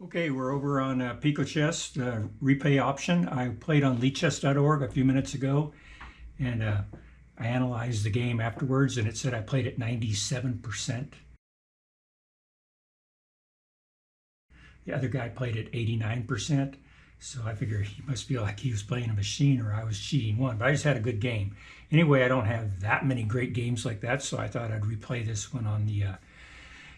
Okay, we're over on Picochess, the replay option. I played on lichess.org a few minutes ago, and I analyzed the game afterwards, and it said I played at 97%. The other guy played at 89%, so I figure he must feel like he was playing a machine or I was cheating one, but I just had a good game. Anyway, I don't have that many great games like that, so I thought I'd replay this one on the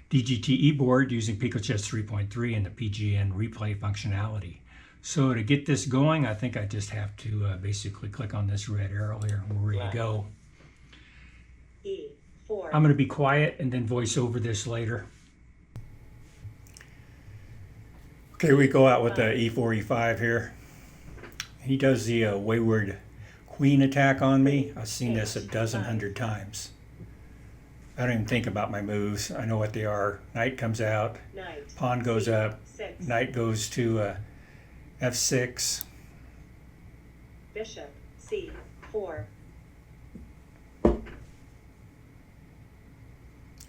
DGTE board using Picochess 3.3 and the PGN replay functionality. So to get this going, I think I just have to basically click on this red arrow here and we're ready to go. E4. I'm going to be quiet and then voice over this later. Okay, we go out with the E4, E5 here. He does the wayward queen attack on me. I've seen this a dozen hundred times. I don't even think about my moves. I know what they are. Knight comes out, pawn goes up, knight goes to f6. Bishop c4. Here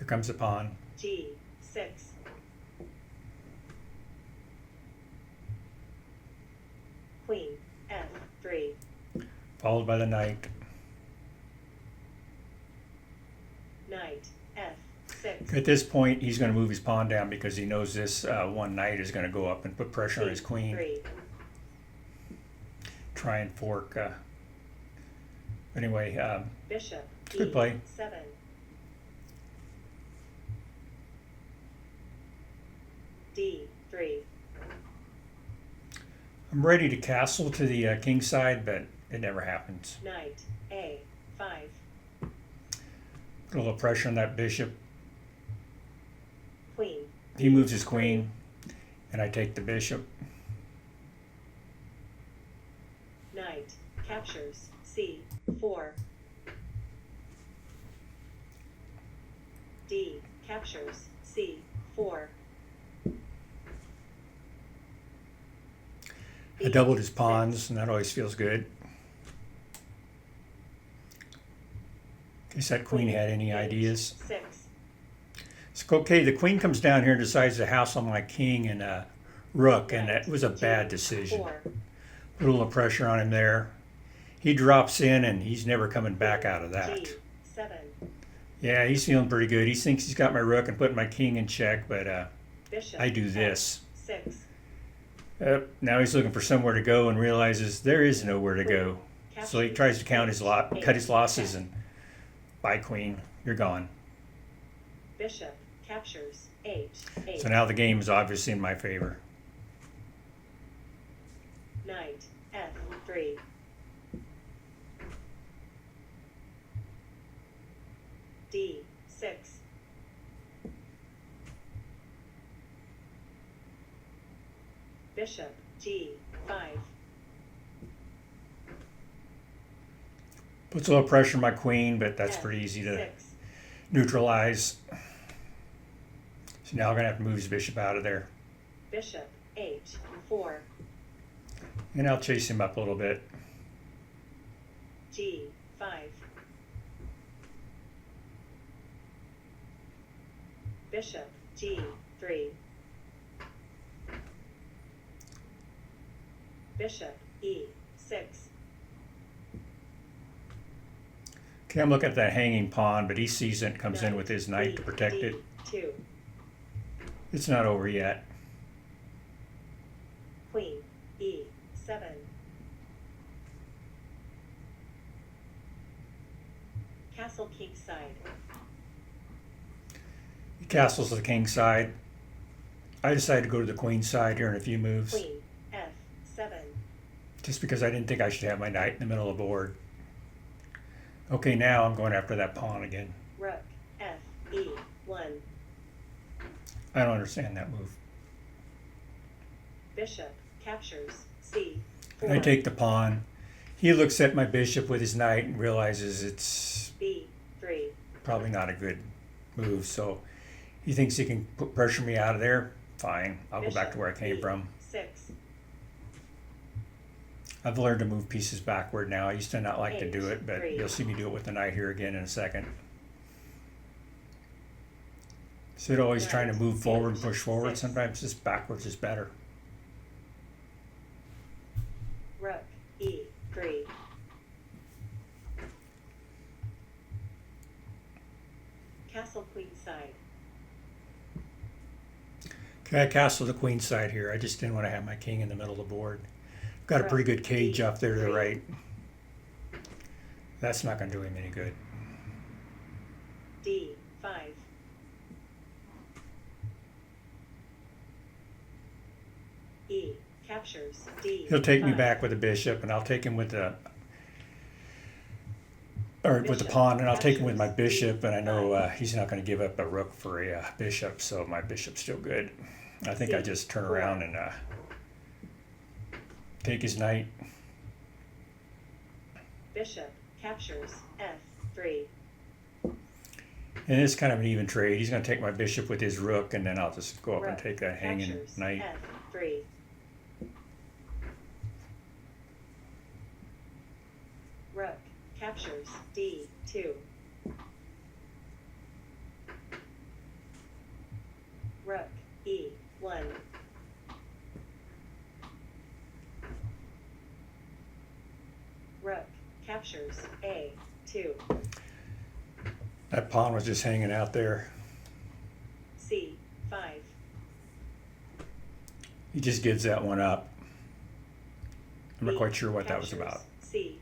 comes the pawn. g6. Queen f3. Followed by the knight. Knight f6. At this point, he's going to move his pawn down because he knows this one knight is going to go up and put pressure on his queen. C3. Try and fork. Anyway, Bishop good play. e7. d3. I'm ready to castle to the king side, but it never happens. Knight a5. Put a little pressure on that bishop. Queen. He moves his queen, and I take the bishop. Knight captures c4. D captures c4. I doubled his pawns, and that always feels good. In case that queen had any ideas. 6. So, okay, the queen comes down here and decides to hassle my king and rook, and that was a bad decision. Put a little pressure on him there. He drops in, and he's never coming back out of that. G7. Yeah, he's feeling pretty good. He thinks he's got my rook and putting my king in check, but Bishop I do this. 6. Now he's looking for somewhere to go and realizes there is nowhere to go. So he tries to cut his losses, and bye, queen, you're gone. Bishop captures h8. So now the game is obviously in my favor. Knight f3. d6. Bishop g5. Puts a little pressure on my queen, but that's pretty easy to F6. neutralize. So now I'm going to have to move his bishop out of there. Bishop h4. And I'll chase him up a little bit. g5. Bishop g3. Bishop e6. Okay, I'm looking at that hanging pawn, but he sees it and comes in with his knight to protect it. d2. It's not over yet. Queen e7. Castle king side. He castles to the king side. I decided to go to the queen side here in a few moves, Queen f7. just because I didn't think I should have my knight in the middle of the board. Okay, now I'm going after that pawn again. Rook fe1. I don't understand that move. Bishop captures c4. And I take the pawn. He looks at my bishop with his knight and realizes it's b3. probably not a good move, so he thinks he can put pressure me out of there. Fine, I'll go back to where I came from. 6. I've learned to move pieces backward now. I used to not like to do it, but you'll see me do it with the knight here again in a second. Instead of always trying to Knight move forward and push H6. forward, sometimes just backwards is better. Rook E3. Castle queenside. Okay, I castled the queen side here. I just didn't want to have my king in the middle of the board. Got a pretty good cage up there to the right. That's not going to do him any good. D5. E captures D. He'll take me back with the bishop, and I'll take him with the with the pawn, and I'll take him with my bishop. And I know he's not going to give up a rook for a bishop, so my bishop's still good. I think I just turn around and take his knight. Bishop captures F3. And it's kind of an even trade. He's going to take my bishop with his rook, and then I'll just go up and Rook take that hanging captures knight. F3. Rook captures D2. Rook E1. Rook captures A2. That pawn was just hanging out there. C5. He just gives that one up. I'm not B quite sure what that was captures about. C5.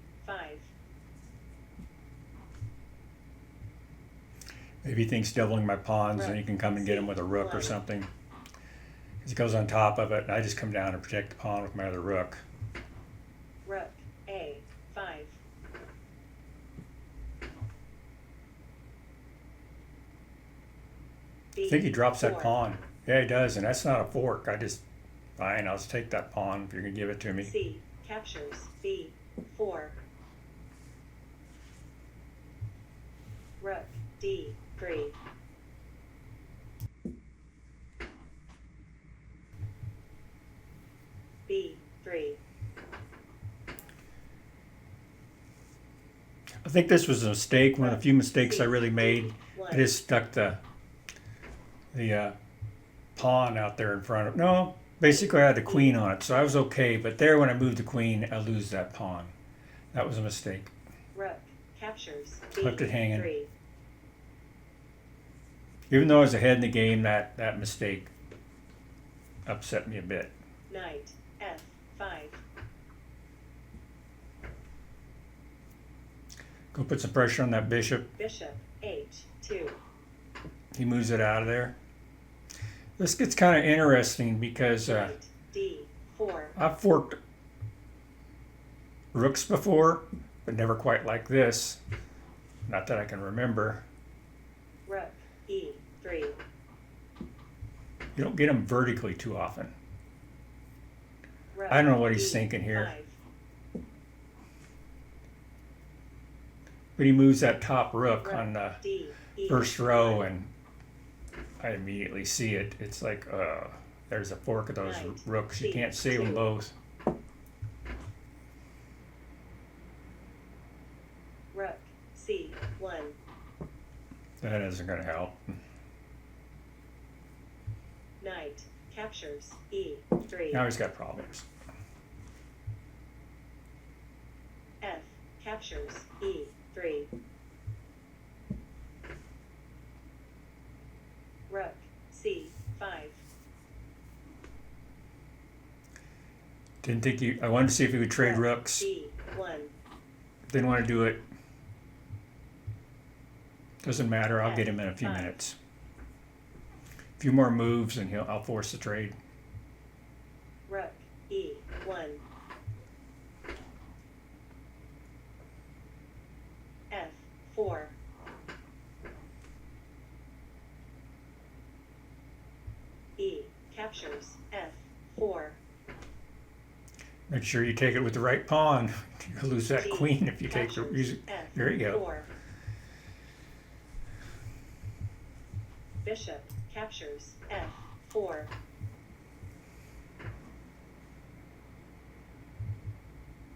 Maybe he thinks doubling my pawns and he can come and get him with a rook or something. He goes on top of it, and I just come down and protect the pawn with my other rook. Rook A5. I think he drops that B4. pawn. Yeah, he does, and that's not a fork. Fine, I'll just take that pawn if you're going to give it to me. C captures B4. Rook D3. B3. I think this was a mistake, one of the few mistakes I really made. I just stuck the pawn out there in front of. No, basically I had the queen on it, so I was okay. But there, when I moved the queen, I lose that pawn. That was a mistake. Rook captures Left it hanging. B3. Even though I was ahead in the game, that mistake upset me a bit. Knight F5. Go put some pressure on that bishop. Bishop H2. He moves it out of there. This gets kind of interesting because Knight D4. I've forked rooks before, but never quite like this. Not that I can remember. Rook E3. You don't get them vertically too often. Rook I don't know what he's D5. thinking here. But he moves that top rook on the D8. first row, and I immediately see it. It's like, there's a fork of those Knight rooks. You can't save them C2. both. Rook C1. That isn't going to help. Knight captures E3. Now he's got problems. F captures E3. Rook C5. Didn't think I wanted to see if he would trade Rook rooks. D1. Didn't want to do it. Doesn't matter. I'll get him in a few F5. minutes. A few more moves, and I'll force the trade. Rook E1. F4. E captures F4. Make sure you take it with the right pawn. You'll lose that G queen if you take the. captures There you go. F4. Bishop captures F4.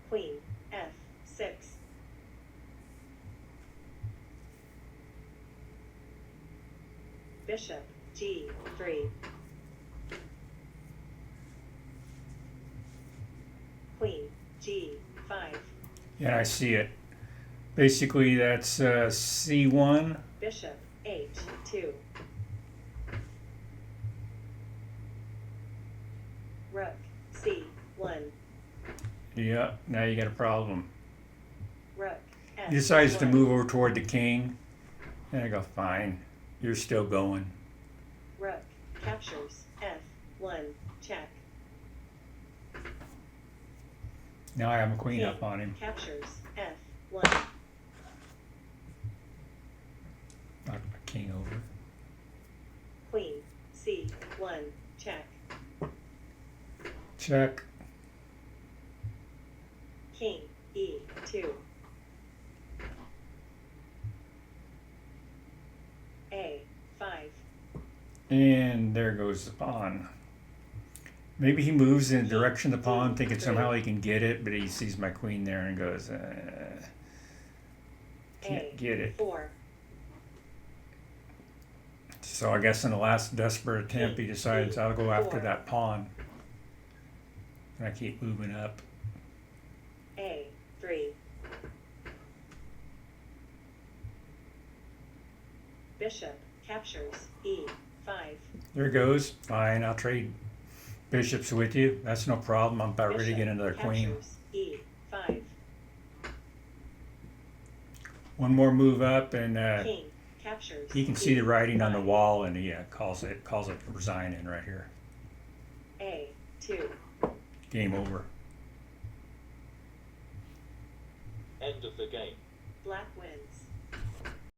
Queen F6. Bishop G3. Queen G5. Yeah, I see it. Basically, that's C1. Bishop H2. Rook C1. Yeah, now you got a problem. Rook F1. He decides to move over toward the king. And I go, fine, you're still going. Rook captures F1. Check. Now I have a queen King up on him. captures F1. Knock my king over. Queen C1. Check. Check. King E2. A5. And there goes the pawn. Maybe he moves in the direction of the pawn, thinking somehow he can get it, but he sees my queen there and goes, can't get it. A4. So I guess in the last desperate attempt, he decides I'll go after that pawn. And I keep moving up. A3. Bishop captures E5. There it goes. Fine, I'll trade bishops with you. That's no problem. I'm about ready to Bishop get another queen. captures E5. One more move up, and King captures. he can see the writing on the E5. wall, and he calls it resigning right here. A2. Game over. End of the game. Black wins.